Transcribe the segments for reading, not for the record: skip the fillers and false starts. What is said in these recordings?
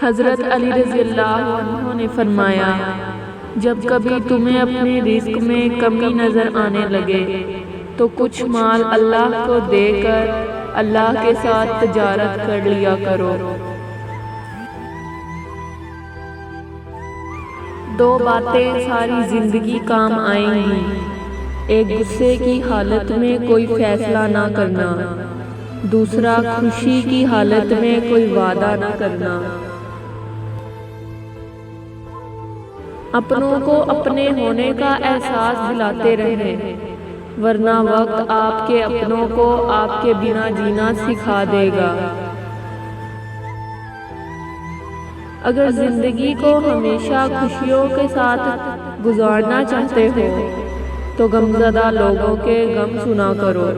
حضرت علی رضی اللہ عنہ نے فرمایا، جب کبھی تمہیں اپنے رزق میں کمی نظر آنے لگے تو کچھ مال اللہ کو دے کر اللہ کے ساتھ تجارت کر لیا کرو۔ دو باتیں ساری زندگی کام آئیں گی، ایک غصے کی حالت میں کوئی فیصلہ نہ کرنا، دوسرا خوشی کی حالت میں کوئی وعدہ نہ کرنا۔ اپنوں کو اپنے ہونے کا احساس دلاتے رہیں، ورنہ وقت آپ کے اپنوں کو آپ کے بنا جینا سکھا دے گا۔ اگر زندگی کو ہمیشہ خوشیوں کے ساتھ گزارنا چاہتے ہو تو غمزدہ لوگوں کے غم سنا کرو،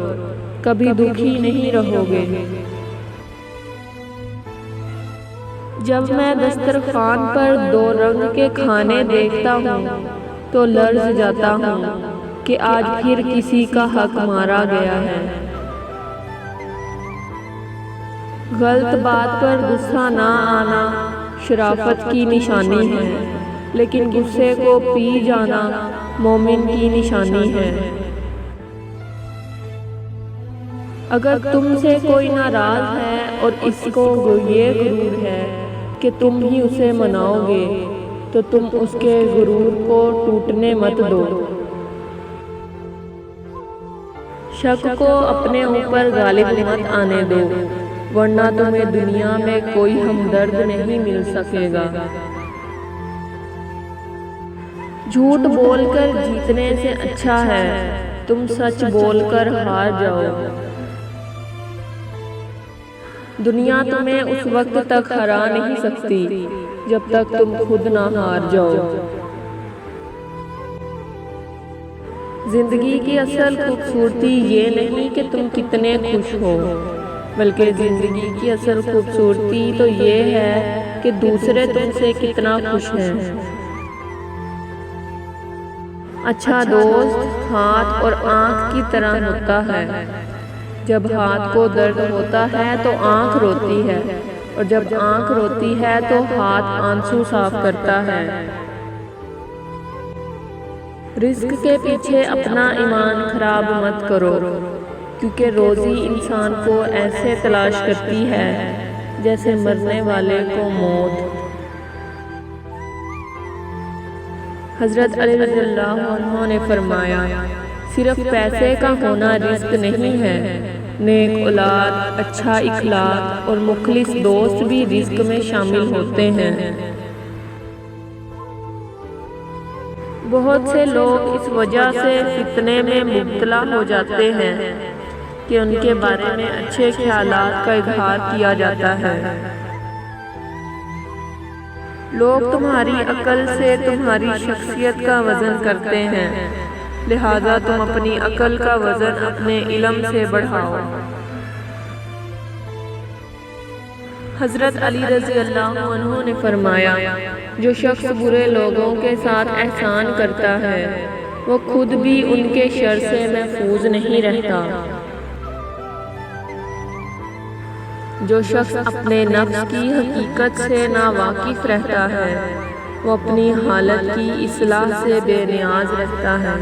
کبھی دکھی نہیں رہو گے۔ جب میں دسترخوان پر دو رنگ کے کھانے دیکھتا ہوں تو لرز جاتا ہوں کہ آج پھر کسی کا حق مارا گیا ہے۔ غلط بات پر غصہ نہ آنا شرافت کی نشانی ہے، لیکن غصے کو پی جانا مومن کی نشانی ہے۔ اگر تم سے کوئی ناراض ہے اور اس کو یہ غرور ہے کہ تم ہی اسے مناؤ گے تو تم اس کے غرور کو ٹوٹنے مت دو۔ شک کو اپنے اوپر غالب مت آنے دو، ورنہ تمہیں دنیا میں کوئی ہمدرد نہیں مل سکے گا۔ جھوٹ بول کر جیتنے سے اچھا ہے تم سچ بول کر ہار جاؤ۔ دنیا تمہیں اس وقت تک ہرا نہیں سکتی جب تک تم خود نہ ہار جاؤ۔ زندگی کی اصل خوبصورتی یہ نہیں کہ تم کتنے خوش ہو، بلکہ زندگی کی اصل خوبصورتی تو یہ ہے کہ دوسرے تم سے کتنا خوش ہیں۔ اچھا دوست ہاتھ اور آنکھ کی طرح ہوتا ہے، جب ہاتھ کو درد ہوتا ہے تو آنکھ روتی ہے، اور جب آنکھ روتی ہے تو ہاتھ آنسو صاف کرتا ہے۔ رزق کے پیچھے اپنا ایمان خراب مت کرو، کیونکہ روزی انسان کو ایسے تلاش کرتی ہے جیسے مرنے والے کو موت۔ حضرت علی رضی اللہ عنہ نے فرمایا، صرف پیسے کا ہونا رزق نہیں ہے، نیک اولاد، اچھا اخلاق اور مخلص دوست بھی رزق میں شامل ہوتے ہیں۔ بہت سے لوگ اس وجہ سے فتنے میں مبتلا ہو جاتے ہیں کہ ان کے بارے میں اچھے خیالات کا اظہار کیا جاتا ہے۔ لوگ تمہاری عقل سے تمہاری شخصیت کا وزن کرتے ہیں، لہذا تم اپنی عقل کا وزن اپنے علم سے بڑھاؤ۔ حضرت علی رضی اللہ عنہ نے فرمایا، جو شخص برے لوگوں کے ساتھ احسان کرتا ہے وہ خود بھی ان کے شر سے محفوظ نہیں رہتا۔ جو شخص اپنے نفس کی حقیقت سے ناواقف رہتا ہے وہ اپنی حالت کی اصلاح سے بے نیاز رہتا ہے۔